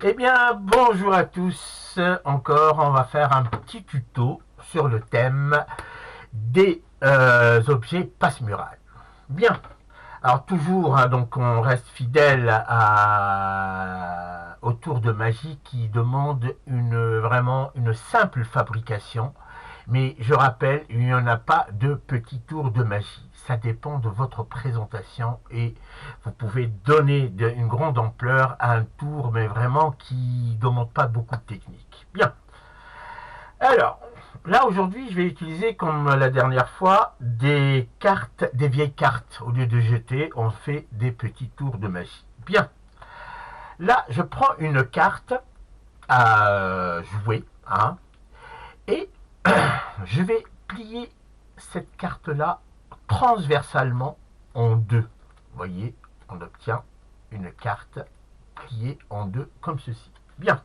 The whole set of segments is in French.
Eh bien, bonjour à tous. Encore, on va faire un petit tuto sur le thème des objets passe-murailles. Bien. Alors toujours, hein, donc on reste fidèle au tour de magie qui demande vraiment une simple fabrication. Mais je rappelle, il n'y en a pas de petit tour de magie. Ça dépend de votre présentation et vous pouvez donner une grande ampleur à un tour, mais vraiment qui ne demande pas beaucoup de technique. Bien. Alors, là aujourd'hui, je vais utiliser comme la dernière fois des cartes, des vieilles cartes. Au lieu de jeter, on fait des petits tours de magie. Bien. Là, je prends une carte à jouer, hein, et je vais plier cette carte-là transversalement en deux. Vous voyez, on obtient une carte pliée en deux comme ceci. Bien.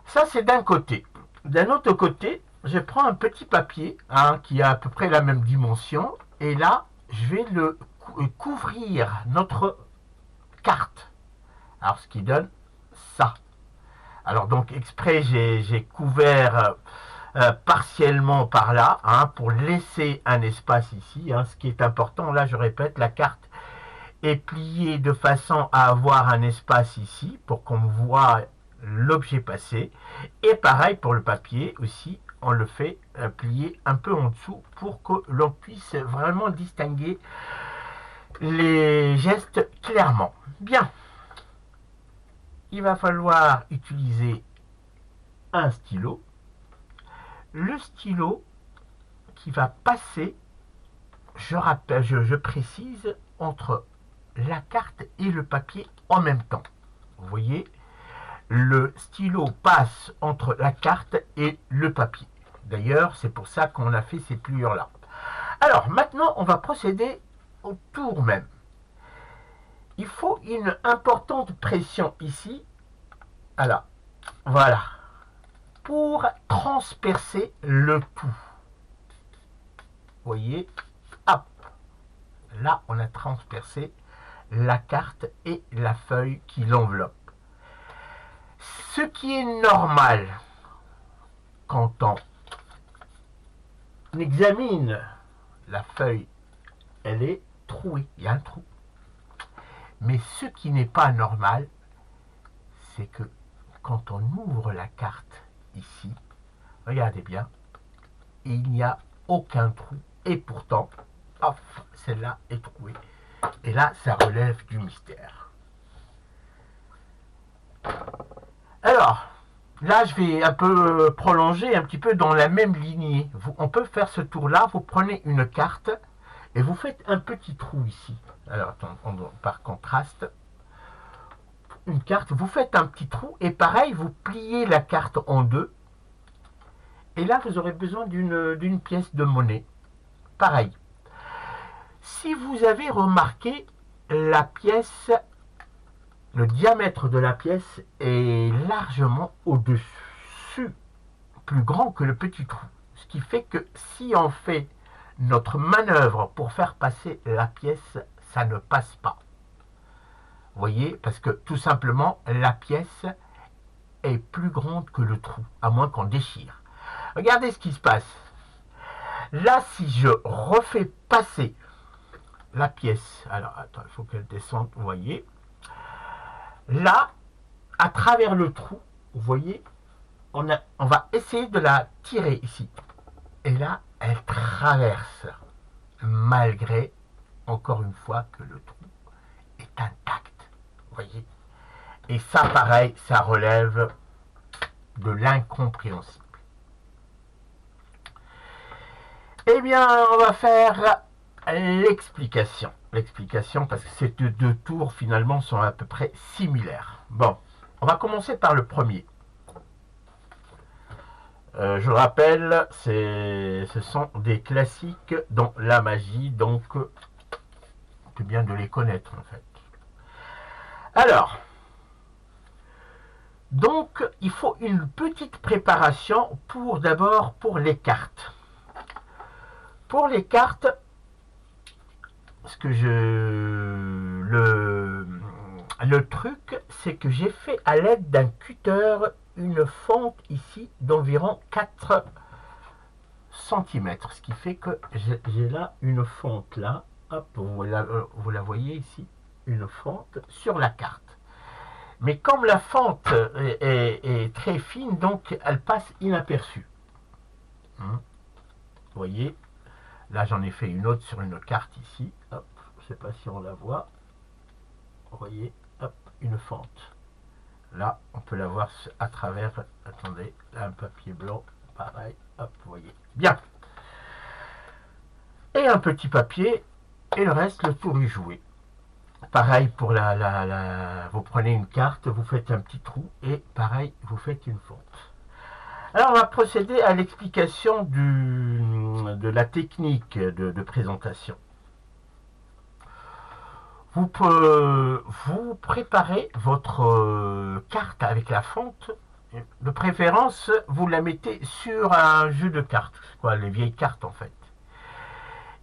Ça, c'est d'un côté. D'un autre côté, je prends un petit papier, hein, qui a à peu près la même dimension, et là, je vais le couvrir notre carte. Alors, ce qui donne ça. Alors, donc, exprès, j'ai couvert partiellement par là, hein, pour laisser un espace ici. Hein, ce qui est important, là, je répète, la carte est pliée de façon à avoir un espace ici pour qu'on voit l'objet passer. Et pareil pour le papier aussi, on le fait plier un peu en dessous pour que l'on puisse vraiment distinguer les gestes clairement. Bien, il va falloir utiliser un stylo. Le stylo qui va passer, je rappelle, je précise, entre la carte et le papier en même temps. Vous voyez, le stylo passe entre la carte et le papier. D'ailleurs, c'est pour ça qu'on a fait ces pliures-là. Alors, maintenant, on va procéder au tour même. Il faut une importante pression ici. Alors, voilà. Pour transpercer le tout. Vous voyez, hop. Là, on a transpercé la carte et la feuille qui l'enveloppe. Ce qui est normal quand on examine la feuille, elle est trouée, il y a un trou. Mais ce qui n'est pas normal, c'est que quand on ouvre la carte ici, regardez bien, il n'y a aucun trou. Et pourtant, hop, celle-là est trouée. Et là, ça relève du mystère. Alors, là, je vais un peu prolonger un petit peu dans la même lignée. On peut faire ce tour-là. Vous prenez une carte et vous faites un petit trou ici. Alors, par contraste, une carte, vous faites un petit trou et pareil, vous pliez la carte en deux. Et là, vous aurez besoin d'une pièce de monnaie. Pareil. Si vous avez remarqué, la pièce, le diamètre de la pièce est largement au-dessus, plus grand que le petit trou. Ce qui fait que si on fait notre manœuvre pour faire passer la pièce, ça ne passe pas. Vous voyez, parce que tout simplement, la pièce est plus grande que le trou, à moins qu'on déchire. Regardez ce qui se passe. Là, si je refais passer la pièce, alors attends, il faut qu'elle descende, vous voyez. Là, à travers le trou, vous voyez, on va essayer de la tirer ici. Et là, elle traverse, malgré, encore une fois, que le trou est intact. Vous voyez. Et ça, pareil, ça relève de l'incompréhensible. Eh bien, on va faire l'explication. L'explication, parce que ces deux tours, finalement, sont à peu près similaires. Bon, on va commencer par le premier. Je rappelle, ce sont des classiques dans la magie, donc c'est bien de les connaître, en fait. Alors, donc, il faut une petite préparation d'abord pour les cartes. Pour les cartes, ce que le truc, c'est que j'ai fait à l'aide d'un cutter une fente ici d'environ 4 centimètres, ce qui fait que j'ai là une fente là, hop, vous la voyez ici, une fente sur la carte. Mais comme la fente est très fine, donc elle passe inaperçue. Vous voyez, là j'en ai fait une autre sur une carte ici, hop, je ne sais pas si on la voit, vous voyez, hop, une fente. Là, on peut la voir à travers, attendez, là, un papier blanc, pareil, hop, vous voyez. Bien. Et un petit papier, et le reste, le tour est joué. Pareil pour vous prenez une carte, vous faites un petit trou, et pareil, vous faites une fente. Alors, on va procéder à l'explication de la technique de présentation. Vous préparez votre carte avec la fonte. De préférence, vous la mettez sur un jeu de cartes, quoi, les vieilles cartes en fait.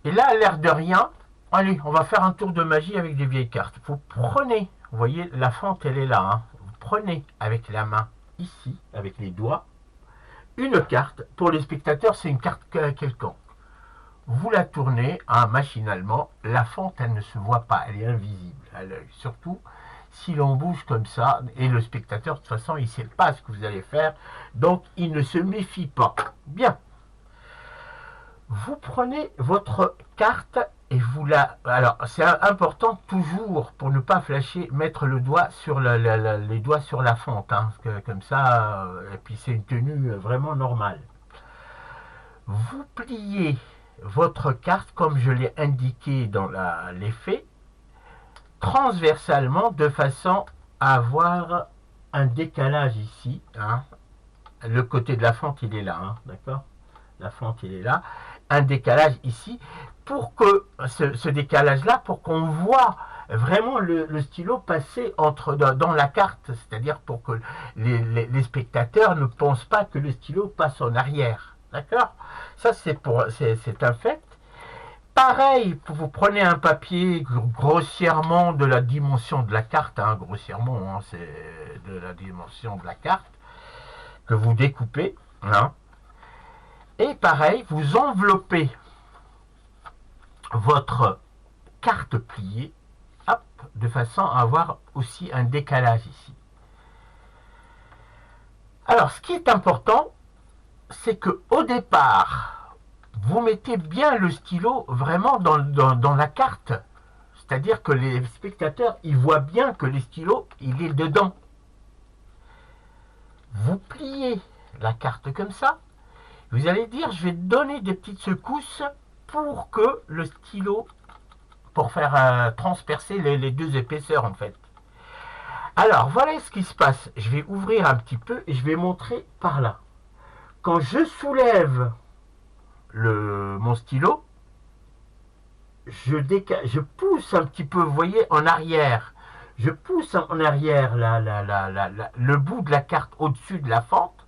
Et là, à l'air de rien, allez, on va faire un tour de magie avec des vieilles cartes. Vous prenez, vous voyez, la fente, elle est là. Hein. Vous prenez avec la main, ici, avec les doigts, une carte. Pour les spectateurs, c'est une carte quelconque. Vous la tournez machinalement, la fente, elle ne se voit pas, elle est invisible à l'œil. Surtout si l'on bouge comme ça, et le spectateur, de toute façon, il ne sait pas ce que vous allez faire, donc il ne se méfie pas. Bien. Vous prenez votre carte et vous la... Alors, c'est important toujours, pour ne pas flasher, mettre le doigt sur les doigts sur la fente, hein, parce que, comme ça, et puis c'est une tenue vraiment normale. Vous pliez votre carte, comme je l'ai indiqué dans l'effet, transversalement de façon à avoir un décalage ici. Hein. Le côté de la fente, il est là, hein, d'accord? La fente, il est là. Un décalage ici, pour que ce décalage-là, pour qu'on voit vraiment le stylo passer dans la carte, c'est-à-dire pour que les spectateurs ne pensent pas que le stylo passe en arrière. D'accord? Ça, c'est un fait. Pareil, vous prenez un papier grossièrement de la dimension de la carte, hein, grossièrement, hein, c'est de la dimension de la carte, que vous découpez, hein, et pareil, vous enveloppez votre carte pliée, hop, de façon à avoir aussi un décalage ici. Alors, ce qui est important, c'est que au départ, vous mettez bien le stylo vraiment dans la carte. C'est-à-dire que les spectateurs, ils voient bien que le stylo, il est dedans. Vous pliez la carte comme ça. Vous allez dire, je vais donner des petites secousses pour que le stylo, pour faire transpercer les deux épaisseurs en fait. Alors, voilà ce qui se passe. Je vais ouvrir un petit peu et je vais montrer par là. Quand je soulève mon stylo, je pousse un petit peu, vous voyez, en arrière. Je pousse en arrière le bout de la carte au-dessus de la fente,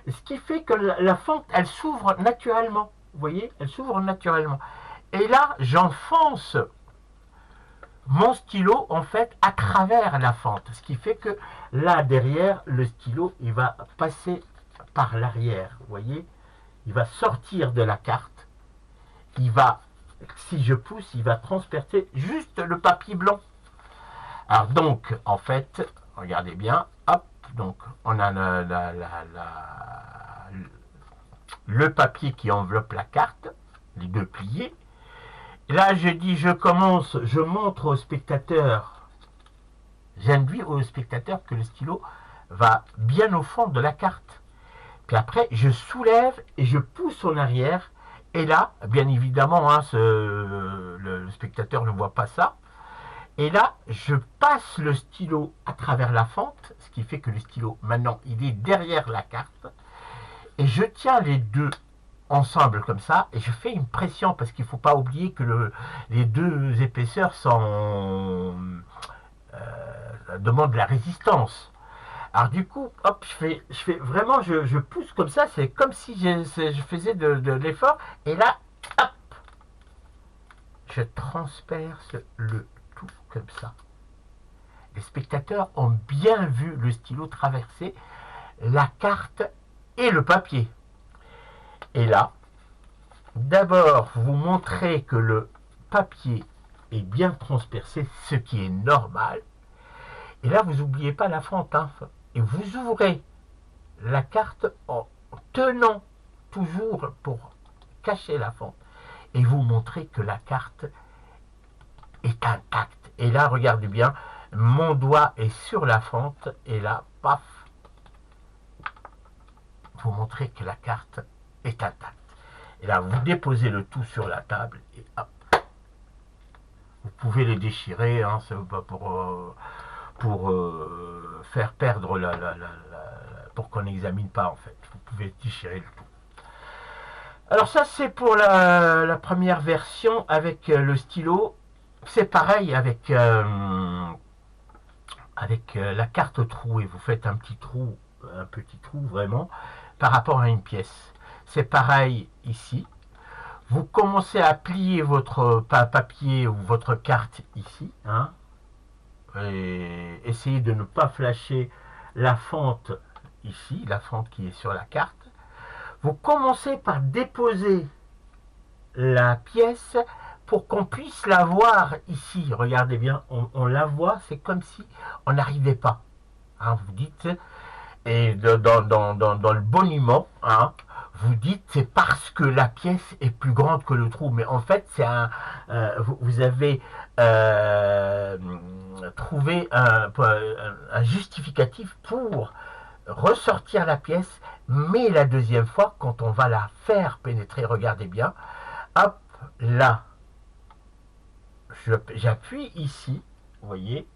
ce qui fait que la fente, elle s'ouvre naturellement. Vous voyez, elle s'ouvre naturellement. Et là, j'enfonce mon stylo, en fait, à travers la fente. Ce qui fait que là, derrière, le stylo, il va passer par l'arrière. Vous voyez, il va sortir de la carte. Il va, si je pousse, il va transpercer juste le papier blanc. Alors donc, en fait, regardez bien, hop, donc on a le papier qui enveloppe la carte, les deux pliés. Et là, je dis, je montre au spectateur, j'induis au spectateur que le stylo va bien au fond de la carte. Puis après, je soulève et je pousse en arrière. Et là, bien évidemment, hein, le spectateur ne voit pas ça. Et là, je passe le stylo à travers la fente, ce qui fait que le stylo, maintenant, il est derrière la carte. Et je tiens les deux ensemble comme ça, et je fais une pression, parce qu'il ne faut pas oublier que les deux épaisseurs demandent de la résistance. Alors du coup, hop, je fais vraiment, je pousse comme ça, c'est comme si je faisais de l'effort, et là, hop, je transperce le tout comme ça. Les spectateurs ont bien vu le stylo traverser la carte et le papier. Et là, d'abord, vous montrez que le papier est bien transpercé, ce qui est normal. Et là, vous n'oubliez pas la fente. Hein. Et vous ouvrez la carte en tenant toujours pour cacher la fente. Et vous montrez que la carte est intacte. Et là, regardez bien, mon doigt est sur la fente. Et là, paf, vous montrez que la carte est intacte. Et là, vous déposez le tout sur la table et hop. Vous pouvez les déchirer, hein, c'est pas pour faire perdre pour qu'on n'examine pas en fait. Vous pouvez déchirer le tout. Alors ça c'est pour la première version avec le stylo. C'est pareil avec la carte trouée. Vous faites un petit trou vraiment par rapport à une pièce. C'est pareil ici. Vous commencez à plier votre papier ou votre carte ici, hein, et essayez de ne pas flasher la fente ici, la fente qui est sur la carte. Vous commencez par déposer la pièce pour qu'on puisse la voir ici. Regardez bien, on la voit, c'est comme si on n'arrivait pas. Hein, vous dites, et dans le boniment, hein, vous dites c'est parce que la pièce est plus grande que le trou, mais en fait c'est vous avez trouvé un justificatif pour ressortir la pièce, mais la deuxième fois quand on va la faire pénétrer, regardez bien, hop là, j'appuie ici, vous voyez,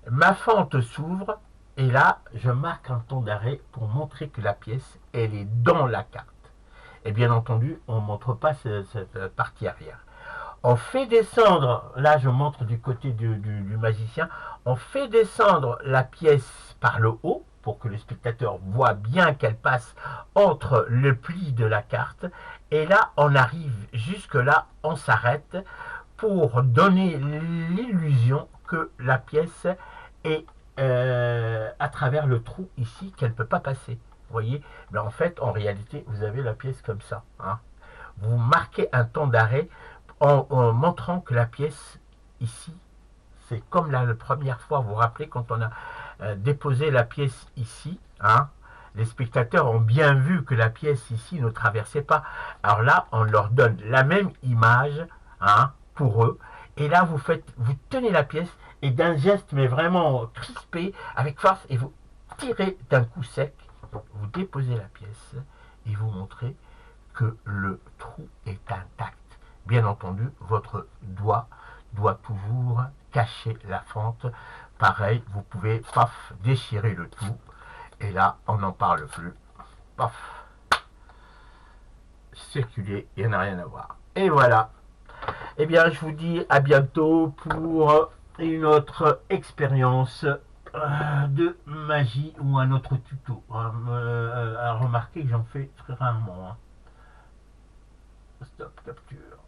ma fente s'ouvre. Et là, je marque un ton d'arrêt pour montrer que la pièce, elle est dans la carte. Et bien entendu, on ne montre pas cette partie arrière. On fait descendre, là je montre du côté du magicien, on fait descendre la pièce par le haut pour que le spectateur voit bien qu'elle passe entre le pli de la carte. Et là, on arrive jusque là, on s'arrête pour donner l'illusion que la pièce est à travers le trou ici qu'elle ne peut pas passer. Vous voyez, mais en fait, en réalité, vous avez la pièce comme ça. Hein. Vous marquez un temps d'arrêt en montrant que la pièce ici, c'est comme la première fois. Vous vous rappelez quand on a déposé la pièce ici, hein, les spectateurs ont bien vu que la pièce ici ne traversait pas. Alors là, on leur donne la même image, hein, pour eux. Et là, vous tenez la pièce et d'un geste, mais vraiment crispé, avec force, et vous tirez d'un coup sec, vous déposez la pièce et vous montrez que le trou est intact. Bien entendu, votre doigt doit toujours cacher la fente. Pareil, vous pouvez, paf, déchirer le tout. Et là, on n'en parle plus. Paf, circuler, il n'y en a rien à voir. Et voilà. Eh bien, je vous dis à bientôt pour une autre expérience de magie ou un autre tuto. Remarquez que j'en fais très rarement. Hein. Stop, capture.